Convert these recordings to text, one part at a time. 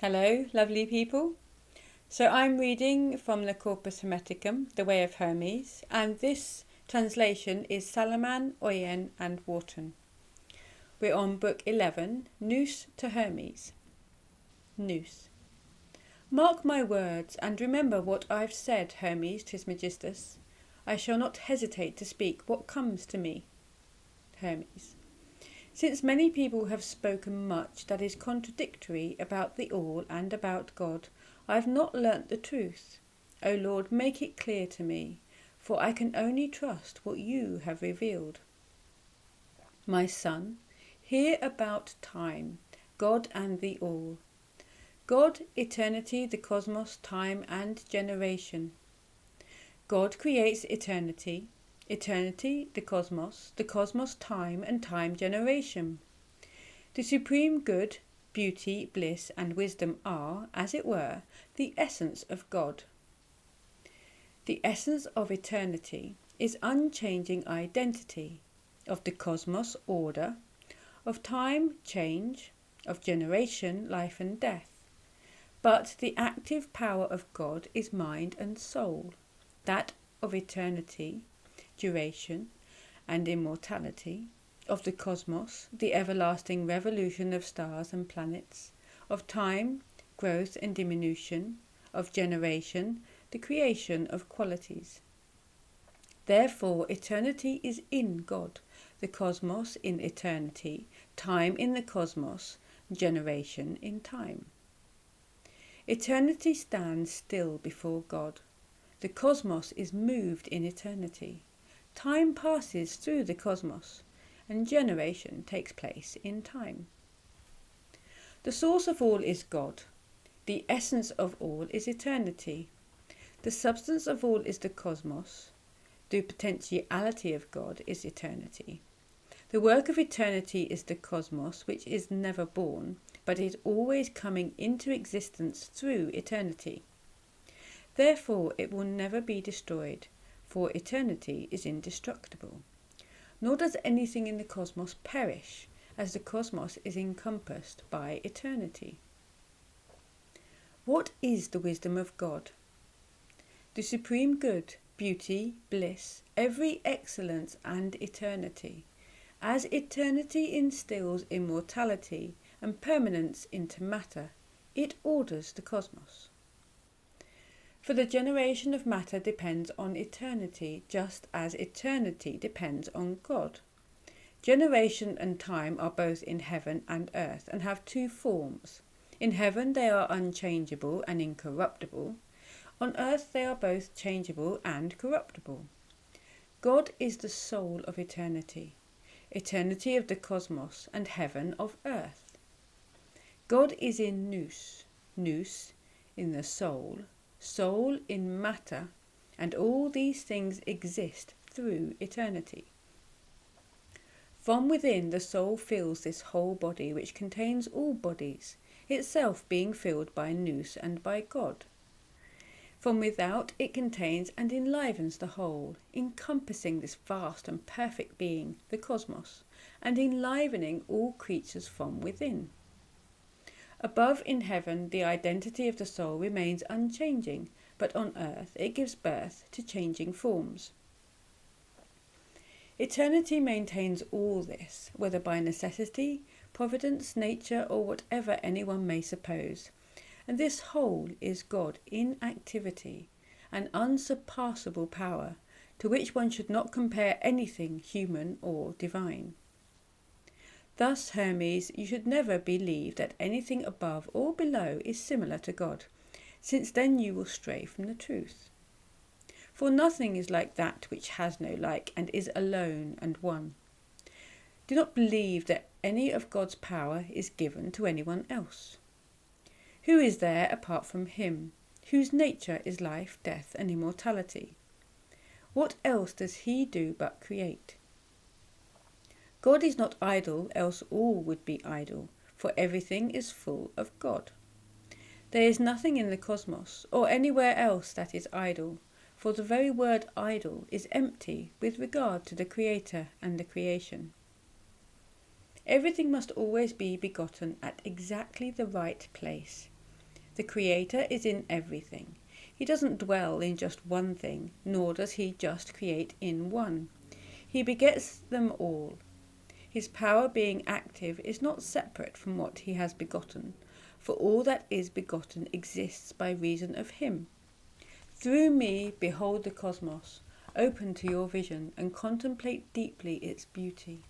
Hello, lovely people. So I'm reading from the Corpus Hermeticum, The Way of Hermes, and this translation is Salaman, Oyen and Wharton. We're on Book 11, Nous to Hermes. Nous. Mark my words, and remember what I've said, Hermes, 'tis Megistus. I shall not hesitate to speak what comes to me. Hermes. Since many people have spoken much that is contradictory about the All and about God, I have not learnt the truth. O Lord, make it clear to me, for I can only trust what you have revealed. My son, hear about time, God and the All. God, eternity, the cosmos, time and generation. God creates eternity, eternity, the cosmos, time and time generation. The supreme good, beauty, bliss and wisdom are, as it were, the essence of God. The essence of eternity is unchanging identity, of the cosmos order, of time change, of generation life and death. But the active power of God is mind and soul, that of eternity, duration and immortality, of the cosmos, the everlasting revolution of stars and planets, of time, growth and diminution, of generation, the creation of qualities. Therefore, eternity is in God, the cosmos in eternity, time in the cosmos, generation in time. Eternity stands still before God. The cosmos is moved in eternity. Time passes through the cosmos, and generation takes place in time. The source of all is God. The essence of all is eternity. The substance of all is the cosmos. The potentiality of God is eternity. The work of eternity is the cosmos, which is never born, but is always coming into existence through eternity. Therefore it will never be destroyed, for eternity is indestructible. Nor does anything in the cosmos perish, as the cosmos is encompassed by eternity. What is the wisdom of God? The supreme good, beauty, bliss, every excellence and eternity. As eternity instills immortality and permanence into matter, it orders the cosmos. For the generation of matter depends on eternity, just as eternity depends on God. Generation and time are both in heaven and earth, and have two forms. In heaven they are unchangeable and incorruptible. On earth they are both changeable and corruptible. God is the soul of eternity, eternity of the cosmos, and heaven of earth. God is in nous, nous in the soul, soul in matter, and all these things exist through eternity. From within the soul fills this whole body, which contains all bodies, itself being filled by nous and by God. From without it contains and enlivens the whole, encompassing this vast and perfect being, the cosmos, and enlivening all creatures from within. Above in heaven the identity of the soul remains unchanging, but on earth it gives birth to changing forms. Eternity maintains all this, whether by necessity, providence, nature, or whatever anyone may suppose. And this whole is God in activity, an unsurpassable power, to which one should not compare anything human or divine. Thus, Hermes, you should never believe that anything above or below is similar to God, since then you will stray from the truth. For nothing is like that which has no like, and is alone and one. Do not believe that any of God's power is given to anyone else. Who is there apart from him, whose nature is life, death, and immortality? What else does he do but create? God is not idle, else all would be idle, for everything is full of God. There is nothing in the cosmos, or anywhere else that is idle, for the very word idle is empty with regard to the Creator and the creation. Everything must always be begotten at exactly the right place, The Creator is in everything. He doesn't dwell in just one thing, nor does he just create in one. He begets them all. His power being active is not separate from what he has begotten, for all that is begotten exists by reason of him. Through me behold the cosmos, open to your vision, and contemplate deeply its beauty,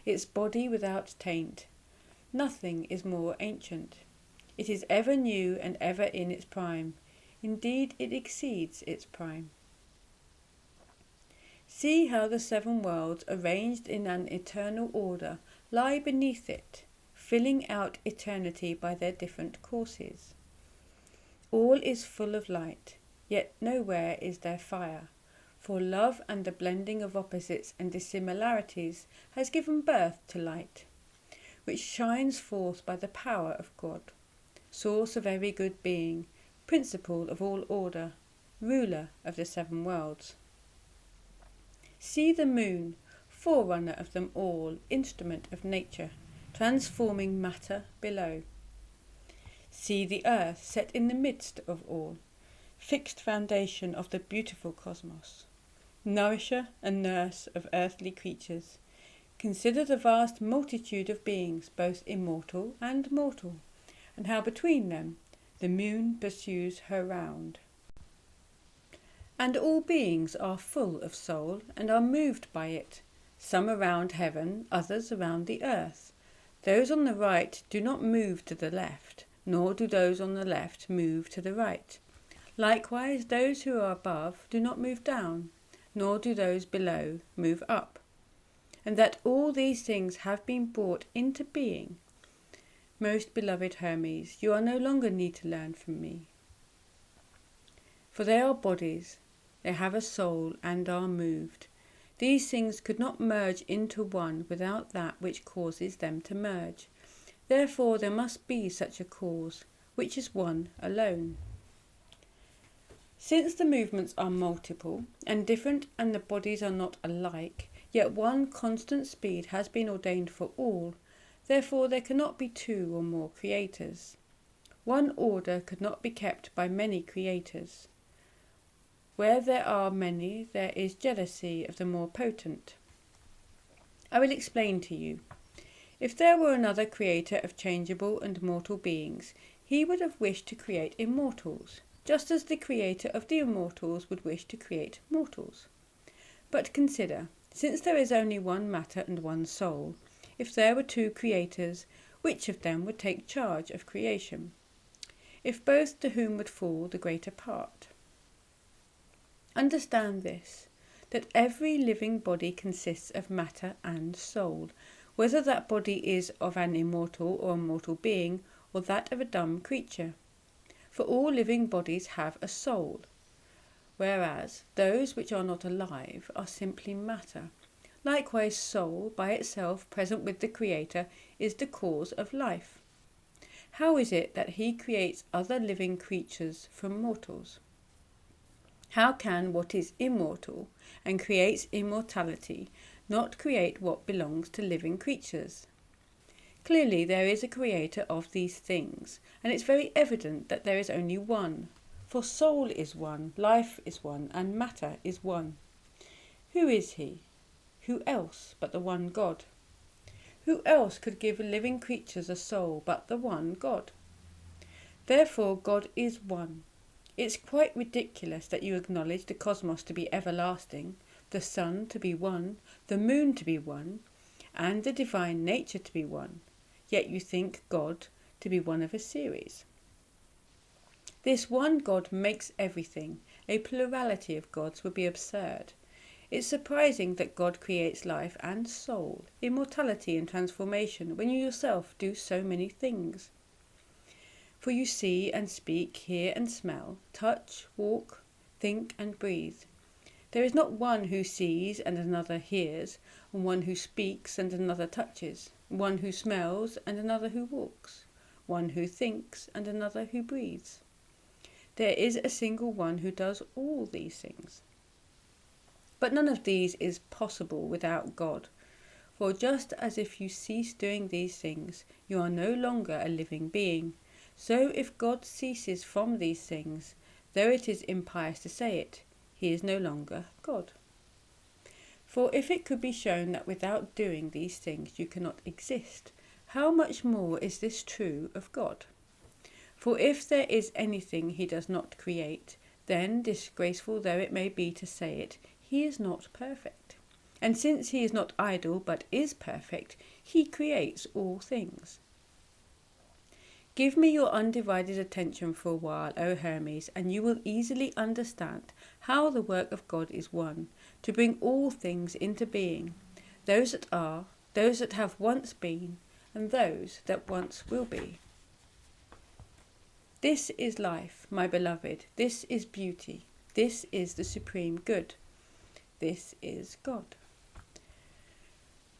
its body without taint. Nothing is more ancient. It is ever new and ever in its prime. Indeed, it exceeds its prime. See how the 7 worlds, arranged in an eternal order, lie beneath it, filling out eternity by their different courses. All is full of light, yet nowhere is there fire, for love and the blending of opposites and dissimilarities has given birth to light, which shines forth by the power of God, source of every good being, principle of all order, ruler of the 7 worlds. See the moon, forerunner of them all, instrument of nature, transforming matter below. See the earth set in the midst of all, fixed foundation of the beautiful cosmos, nourisher and nurse of earthly creatures. Consider the vast multitude of beings, both immortal and mortal, and how between them the moon pursues her round. And all beings are full of soul and are moved by it, some around heaven, others around the earth. Those on the right do not move to the left, nor do those on the left move to the right. Likewise, those who are above do not move down, nor do those below move up. And that all these things have been brought into being. Most beloved Hermes, you are no longer need to learn from me. For they are bodies, they have a soul and are moved. These things could not merge into one without that which causes them to merge. Therefore there must be such a cause, which is one alone. Since the movements are multiple and different and the bodies are not alike, yet one constant speed has been ordained for all. Therefore there cannot be 2 or more creators. One order could not be kept by many creators. Where there are many, there is jealousy of the more potent. I will explain to you. If there were another creator of changeable and mortal beings, he would have wished to create immortals, just as the creator of the immortals would wish to create mortals. But consider, since there is only one matter and one soul, if there were 2 creators, which of them would take charge of creation? If both, to whom would fall the greater part? Understand this, that every living body consists of matter and soul, whether that body is of an immortal or a mortal being, or that of a dumb creature. For all living bodies have a soul, whereas those which are not alive are simply matter. Likewise, soul, by itself present with the Creator, is the cause of life. How is it that he creates other living creatures from mortals? How can what is immortal and creates immortality not create what belongs to living creatures? Clearly there is a creator of these things, and it's very evident that there is only one. For soul is one, life is one, and matter is one. Who is he? Who else but the one God? Who else could give living creatures a soul but the one God? Therefore God is one. It's quite ridiculous that you acknowledge the cosmos to be everlasting, the sun to be one, the moon to be one, and the divine nature to be one, yet you think God to be one of a series. This one God makes everything. A plurality of gods would be absurd. It's surprising that God creates life and soul, immortality and transformation, when you yourself do so many things. For you see and speak, hear and smell, touch, walk, think and breathe. There is not one who sees and another hears, and one who speaks and another touches, one who smells and another who walks, one who thinks and another who breathes. There is a single one who does all these things. But none of these is possible without God. For just as if you cease doing these things, you are no longer a living being, So if God ceases from these things, though it is impious to say it, he is no longer God. For if it could be shown that without doing these things you cannot exist, how much more is this true of God? For if there is anything he does not create, then, disgraceful though it may be to say it, he is not perfect. And since he is not idle but is perfect, he creates all things. Give me your undivided attention for a while, O Hermes, and you will easily understand how the work of God is one, to bring all things into being, those that are, those that have once been, and those that once will be. This is life, my beloved, this is beauty, this is the supreme good, this is God.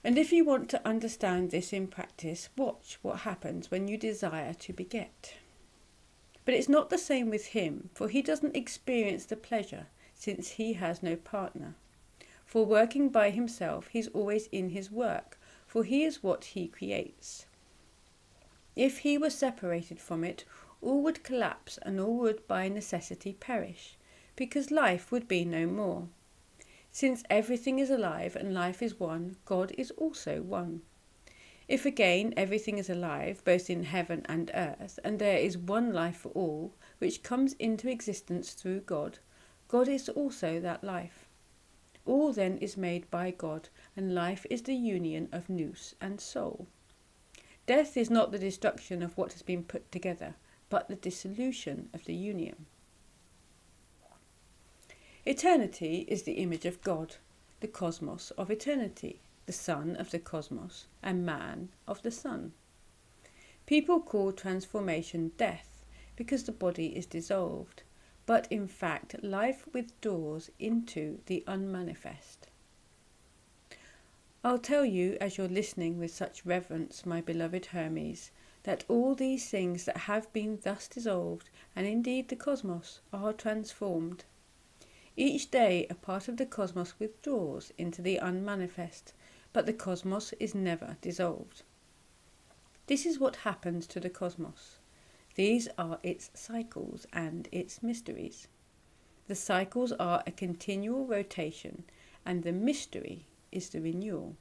And if you want to understand this in practice, watch what happens when you desire to beget. But it's not the same with him, for he doesn't experience the pleasure, since he has no partner. For working by himself, he's always in his work, for he is what he creates. If he were separated from it, all would collapse and all would by necessity perish, because life would be no more. Since everything is alive and life is one, God is also one. If again everything is alive, both in heaven and earth, and there is one life for all, which comes into existence through God, God is also that life. All then is made by God, and life is the union of nous and soul. Death is not the destruction of what has been put together, but the dissolution of the union. Eternity is the image of God, the cosmos of eternity, the sun of the cosmos, and man of the sun. People call transformation death because the body is dissolved, but in fact life withdraws into the unmanifest. I'll tell you as you're listening with such reverence, my beloved Hermes, that all these things that have been thus dissolved, and indeed the cosmos, are transformed. Each day a part of the cosmos withdraws into the unmanifest, but the cosmos is never dissolved. This is what happens to the cosmos. These are its cycles and its mysteries. The cycles are a continual rotation, and the mystery is the renewal.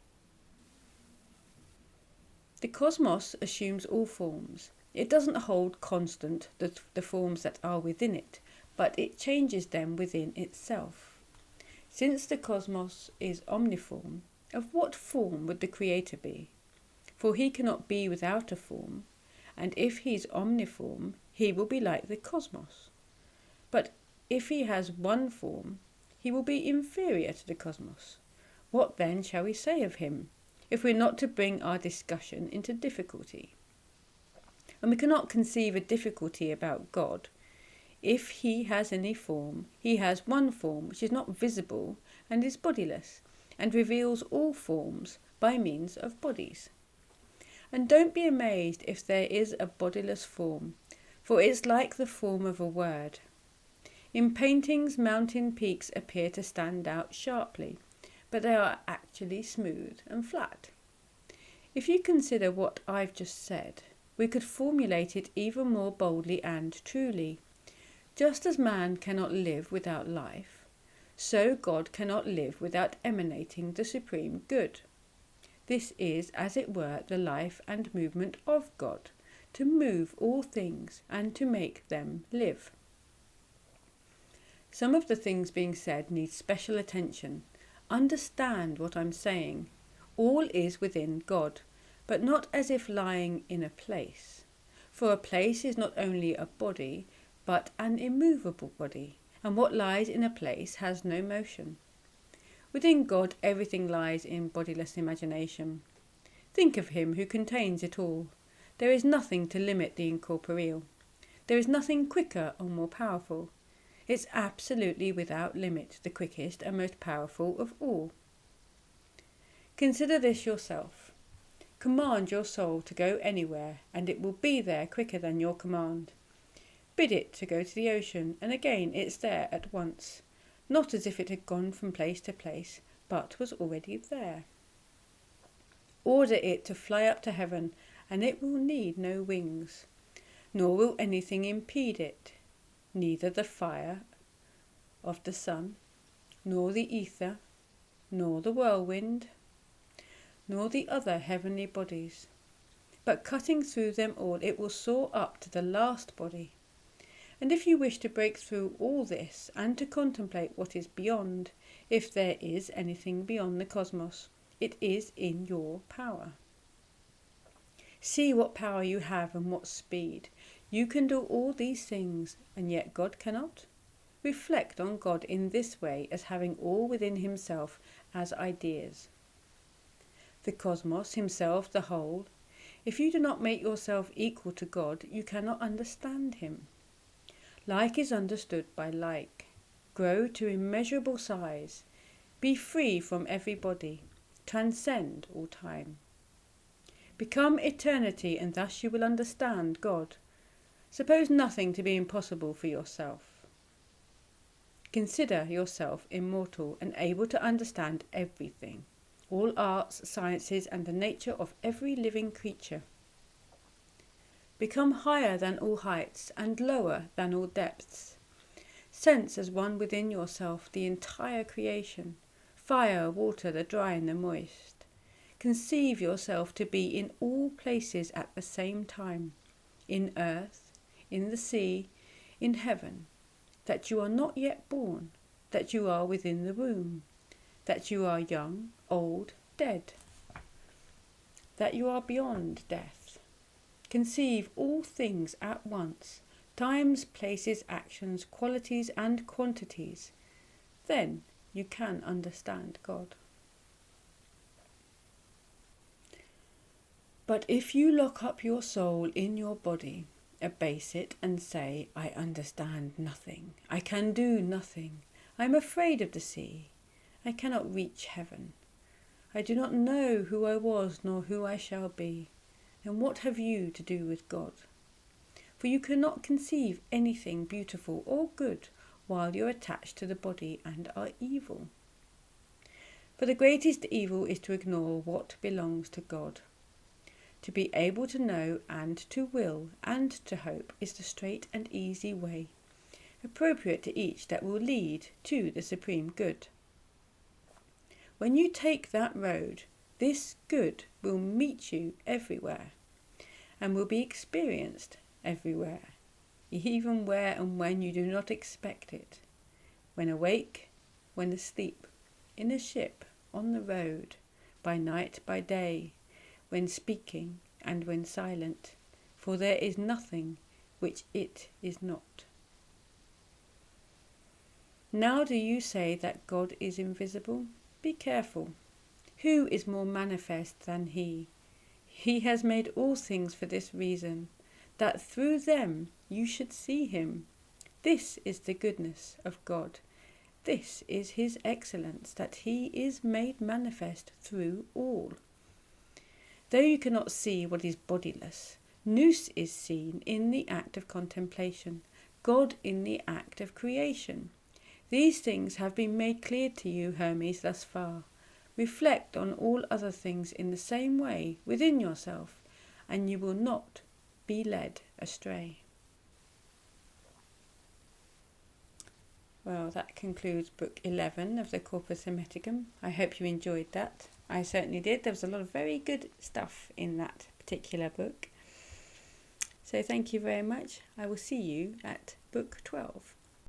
The cosmos assumes all forms. It doesn't hold constant the forms that are within it, but it changes them within itself. Since the cosmos is omniform, of what form would the Creator be? For he cannot be without a form, and if he is omniform, he will be like the cosmos. But if he has one form, he will be inferior to the cosmos. What then shall we say of him, if we are not to bring our discussion into difficulty? And we cannot conceive a difficulty about God. If he has any form, he has one form which is not visible and is bodiless, and reveals all forms by means of bodies. And don't be amazed if there is a bodiless form, for it's like the form of a word. In paintings, mountain peaks appear to stand out sharply, but they are actually smooth and flat. If you consider what I've just said, we could formulate it even more boldly and truly. Just as man cannot live without life, so God cannot live without emanating the supreme good. This is, as it were, the life and movement of God, to move all things and to make them live. Some of the things being said need special attention. Understand what I'm saying. All is within God, but not as if lying in a place. For a place is not only a body, but an immovable body, and what lies in a place has no motion. Within God everything lies in bodiless imagination. Think of him who contains it all. There is nothing to limit the incorporeal. There is nothing quicker or more powerful. It's absolutely without limit, the quickest and most powerful of all. Consider this yourself. Command your soul to go anywhere, and it will be there quicker than your command. Bid it to go to the ocean, and again it's there at once, not as if it had gone from place to place, but was already there. Order it to fly up to heaven, and it will need no wings. nor will anything impede it, neither the fire of the sun, nor the ether, nor the whirlwind, nor the other heavenly bodies. But cutting through them all, it will soar up to the last body. And if you wish to break through all this and to contemplate what is beyond, if there is anything beyond the cosmos, it is in your power. See what power you have and what speed. You can do all these things, and yet God cannot. Reflect on God in this way as having all within himself as ideas. The cosmos, himself, the whole. If you do not make yourself equal to God, you cannot understand him. Like is understood by like. Grow to immeasurable size. Be free from every body. Transcend all time. Become eternity, and thus you will understand God. Suppose nothing to be impossible for yourself. Consider yourself immortal and able to understand everything, all arts, sciences, and the nature of every living creature. Become higher than all heights and lower than all depths. Sense as one within yourself the entire creation, fire, water, the dry and the moist. Conceive yourself to be in all places at the same time, in earth, in the sea, in heaven, that you are not yet born, that you are within the womb, that you are young, old, dead, that you are beyond death. Conceive all things at once, times, places, actions, qualities and quantities. Then you can understand God. But if you lock up your soul in your body, abase it and say, I understand nothing, I can do nothing, I am afraid of the sea, I cannot reach heaven, I do not know who I was nor who I shall be, then what have you to do with God? For you cannot conceive anything beautiful or good while you are attached to the body and are evil. For the greatest evil is to ignore what belongs to God. To be able to know and to will and to hope is the straight and easy way, appropriate to each that will lead to the supreme good. When you take that road, this good will meet you everywhere and will be experienced everywhere, even where and when you do not expect it, when awake, when asleep, in a ship, on the road, by night, by day, when speaking and when silent, for there is nothing which it is not. Now do you say that God is invisible? Be careful. Who is more manifest than he? He has made all things for this reason, that through them you should see him. This is the goodness of God. This is his excellence, that he is made manifest through all. Though you cannot see what is bodiless, nous is seen in the act of contemplation, God in the act of creation. These things have been made clear to you, Hermes, thus far. Reflect on all other things in the same way within yourself, and you will not be led astray. Well, that concludes book 11 of the Corpus Hermeticum. I hope you enjoyed that. I certainly did. There was a lot of very good stuff in that particular book. So thank you very much. I will see you at book 12.